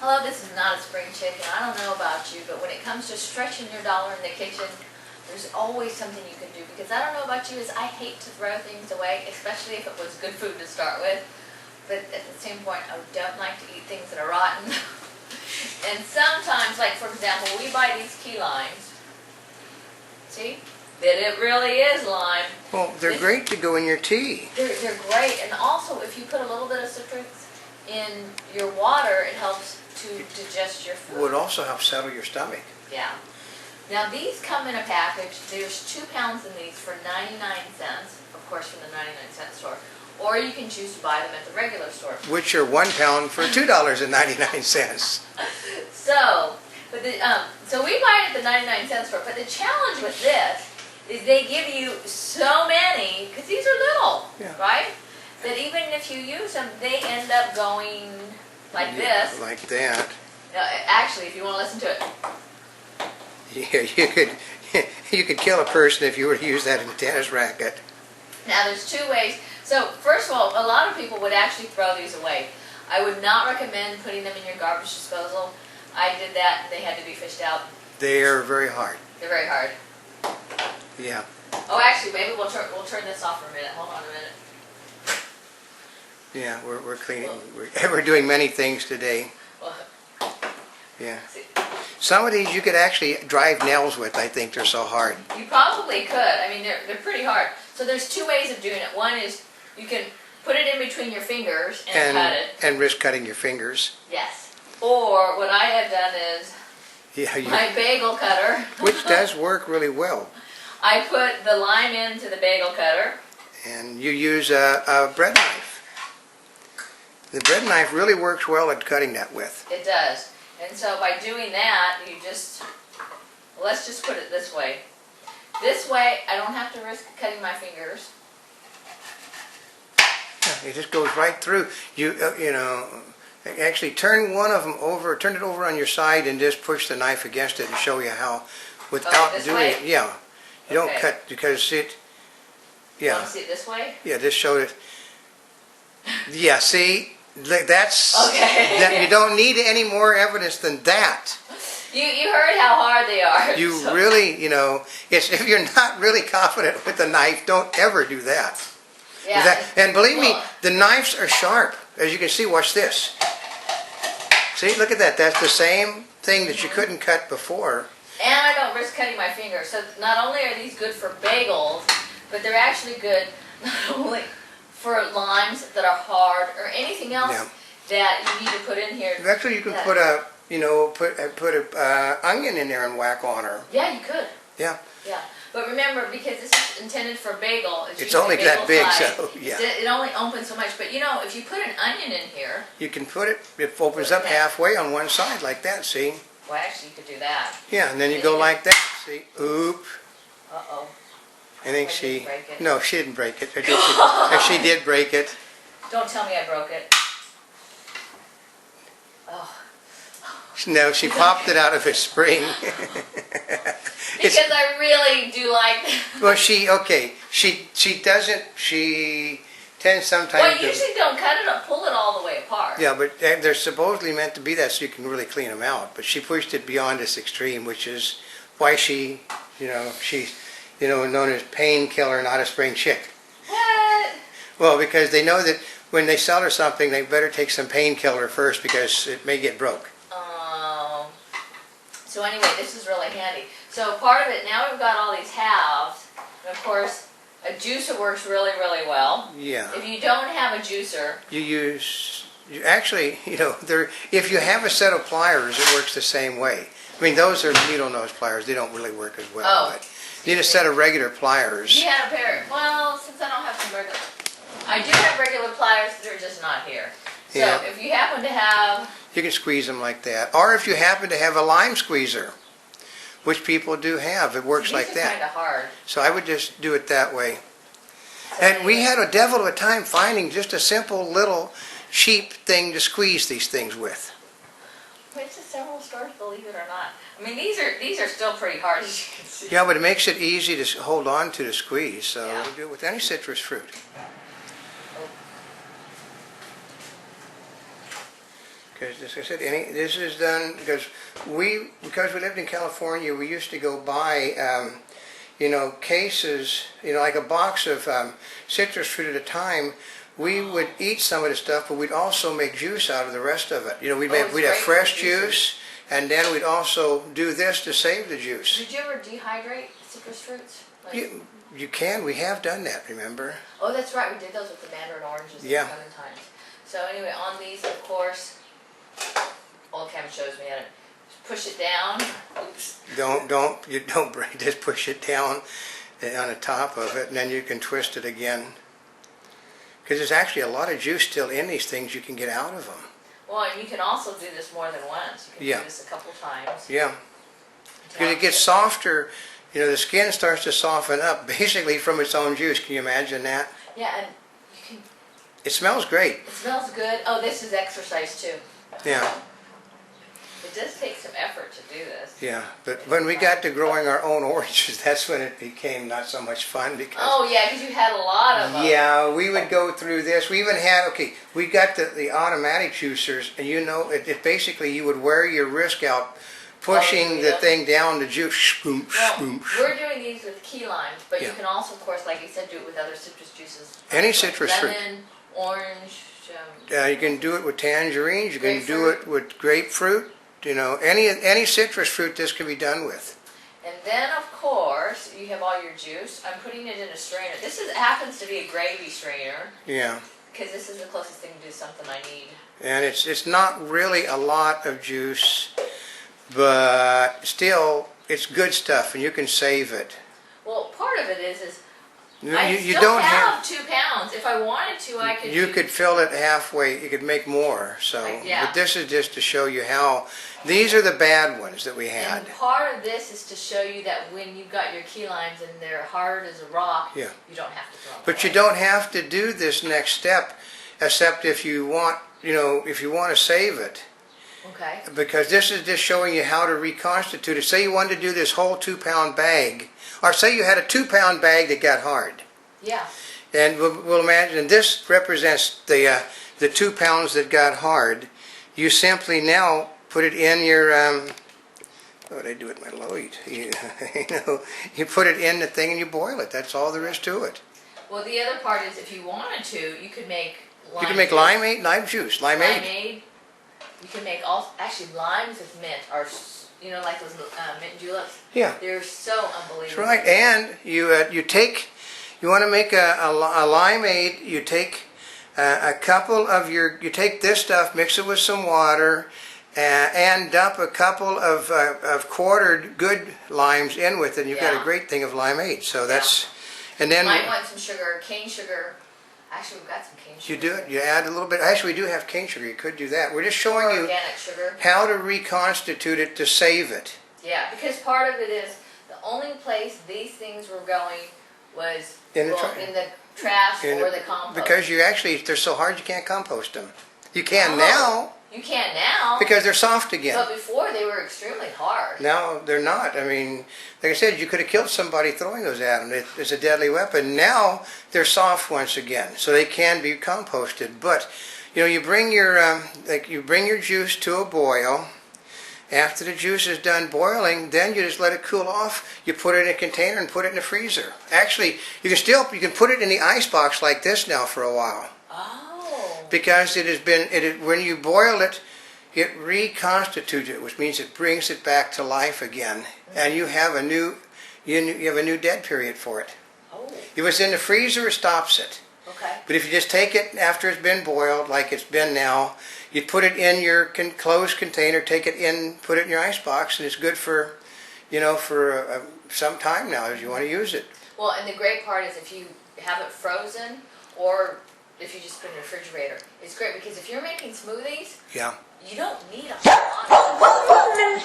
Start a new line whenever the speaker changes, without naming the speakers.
Hello, this is Notaspringchick, and I don't know about you, but when it comes to stretching your dollar in the kitchen, there's always something you can do. Because I don't know about you, is I hate to throw things away, especially if it was good food to start with. But at the same point, I don't like to eat things that are rotten. And sometimes, like for example, we buy these key limes. See? That it really is lime.
Well, they're great to go in your tea.
They're great, and also if you put a little bit of citrus in your water, it helps to digest your food.
It would also help settle your stomach.
Yeah. Now these come in a package. There's 2 pounds in these for 99 cents, of course from the 99-cent store. Or you can choose to buy them at the regular store.
Which are 1 pound for $2.99.
So we buy it at the 99-cent store. But the challenge with this is they give you so many, because these are little, right? That even if you use them, they end up going like this.
Like that.
Actually, if you want to listen to it.
Yeah, you could kill a person if you were to use that in a tennis racket.
Now there's 2 ways. So first of all, a lot of people would actually throw these away. I would not recommend putting them in your garbage disposal. I did that and they had to be fished out.
They're very hard.
They're very hard.
Yeah.
Oh, actually, maybe we'll turn this off for a minute. Hold on a minute.
Yeah, we're cleaning. We're doing many things today. Yeah. Some of these you could actually drive nails with. I think they're so hard.
You probably could. I mean, they're pretty hard. So there's 2 ways of doing it. One is you can put it in between your fingers and cut it.
And risk cutting your fingers.
Yes. Or what I have done is my bagel cutter.
Which does work really well.
I put the lime into the bagel cutter.
And you use a bread knife. The bread knife really works well at cutting that with.
It does. And so by doing that, you just, let's just put it this way. This way, I don't have to risk cutting my fingers.
Yeah, it just goes right through. You know, actually turn one of them over, turn it over on your side and just push the knife against it and show you how, without doing it. Yeah. You don't cut because it,
You want to see it this way?
Yeah, this showed it. Yeah, see? That's
okay.
You don't need any more evidence than that.
You heard how hard they are.
You really, you know, if you're not really confident with the knife, don't ever do that.
Yeah.
And believe me, the knives are sharp. As you can see, watch this. See, look at that. That's the same thing that you couldn't cut before.
And I don't risk cutting my fingers. So not only are these good for bagels, but they're actually good not only for limes that are hard or anything else that you need to put in here.
Actually, you could put a, you know, put a onion in there and whack on her.
Yeah, you could.
Yeah.
Yeah, but remember, because this is intended for bagel,
it's only that big,
size,
so yeah.
It only opens so much. But you know, if you put an onion in here,
you can put it. It opens up halfway on one side like that. See?
Well, actually, you could do that.
Yeah, and then you go like that. See? Oop.
Uh-oh.
I think she.
Break it.
No, she didn't break it. She did break it.
Don't tell me I broke it. Oh.
No, she popped it out of its spring.
Because I really do like that.
Well, she doesn't. She tends sometimes.
Well, you usually don't cut it up, pull it all the way apart.
Yeah, but they're supposedly meant to be that so you can really clean them out. But she pushed it beyond this extreme, which is why she's, known as painkiller, not a spring chick.
What?
Well, because they know that when they sell her something, they better take some painkiller first because it may get broke.
Oh. So anyway, this is really handy. So part of it, now we've got all these halves, and of course, a juicer works really, really well. Yeah. If you don't have a juicer,
if you have a set of pliers, it works the same way. I mean, those are needle nose pliers. They don't really work as well.
Oh.
But you need a set of regular pliers.
You had a pair. Well, since I don't have some regular, I do have regular pliers. They're just not here. So if you happen to have,
you can squeeze them like that. Or if you happen to have a lime squeezer, which people do have, it works like that.
These are kind of hard.
So I would just do it that way. And we had a devil of a time finding just a simple little cheap thing to squeeze these things with.
Went to several stores, believe it or not. I mean, these are still pretty hard, as you can see.
Yeah, but it makes it easy to hold on to the squeeze. So we do it with any citrus fruit. because as I said, this is done because we lived in California, we used to go buy, cases, like a box of citrus fruit at a time. We would eat some of the stuff, but we'd also make juice out of the rest of it. We'd have fresh juice, and then we'd also do this to save the juice.
Did you ever dehydrate citrus fruits?
You can. We have done that, remember?
Oh, that's right. We did those with the mandarin oranges
yeah.
other times. So anyway, on these, of course, old cam shows me how to push it down. Oops.
Don't break. Just push it down on the top of it, and then you can twist it again. Because there's actually a lot of juice still in these things you can get out of them.
Well, and you can also do this more than once. You can do this a couple times.
Yeah. Because it gets softer. The skin starts to soften up basically from its own juice. Can you imagine that?
Yeah, and you can...
It smells great.
It smells good. Oh, this is exercise too.
Yeah.
It does take some effort to do this.
Yeah, but when we got to growing our own oranges, that's when it became not so much fun because...
Oh yeah, because you had a lot of them.
Yeah, we would go through this. We even had, we got the automatic juicers, and it basically you would wear your wrist out pushing the thing down the juice.
We're doing these with key limes, but you can also, of course, like you said, do it with other citrus juices.
Any citrus fruit.
Lemon, orange.
You can do it with tangerines. You can do it with grapefruit. Any citrus fruit this can be done with.
And then, of course, you have all your juice. I'm putting it in a strainer. This happens to be a gravy strainer.
Yeah.
Because this is the closest thing to something I need.
And it's not really a lot of juice, but still, it's good stuff, and you can save it.
Well, part of it is
you
I
don't
have 2 pounds. If I wanted to, I could.
You could fill it halfway. You could make more. So, but this is just to show you how. These are the bad ones that we had.
And part of this is to show you that when you've got your key limes and they're hard as a rock, you don't have to throw them
But
away.
you don't have to do this next step, except if you want, if you want to save it.
Okay.
Because this is just showing you how to reconstitute it. Say you wanted to do this whole 2-pound bag, or say you had a 2-pound bag that got hard.
Yeah.
And we'll imagine, and this represents the 2 pounds that got hard. You simply now put it in your, what did I do with my load? You put it in the thing and you boil it. That's all there is to it.
Well, the other part is if you wanted to, you could make lime
You can make lime juice. Limeade.
You can make actually limes with mint are, like those mint juleps.
Yeah.
They're so unbelievable.
That's right. And you want to make a limeade, you take a couple of you take this stuff, mix it with some water, and dump a couple of quartered good limes in with it, and you've got a great thing of limeade. So that's, and then...
You might want some sugar, cane sugar. Actually, we've got some cane sugar.
You do it, you add a little bit, actually we do have cane sugar, you could do that. We're just showing you
organic sugar. How
to reconstitute it to save it.
Yeah, because part of it is, the only place these things were going was in the trash or the compost.
Because they're so hard you can't compost them. You can now.
You can now.
Because they're soft again.
But before they were extremely hard.
Now they're not. I mean, like I said, you could have killed somebody throwing those at them. It's a deadly weapon. Now they're soft once again, so they can be composted. But you bring your juice to a boil. After the juice is done boiling, then you just let it cool off. You put it in a container and put it in the freezer. Actually, you can put it in the ice box like this now for a while.
Oh.
Because when you boil it, it reconstitutes it, which means it brings it back to life again, and you have a new dead period for it.
Oh.
If it's in the freezer, it stops it.
Okay.
But if you just take it after it's been boiled, like it's been now, you put it in your closed container, take it in, put it in your ice box, and it's good for, some time now if you want to use it.
Well, and the great part is if you have it frozen, or if you just put it in the refrigerator, it's great because if you're making smoothies, you don't need a lot of them.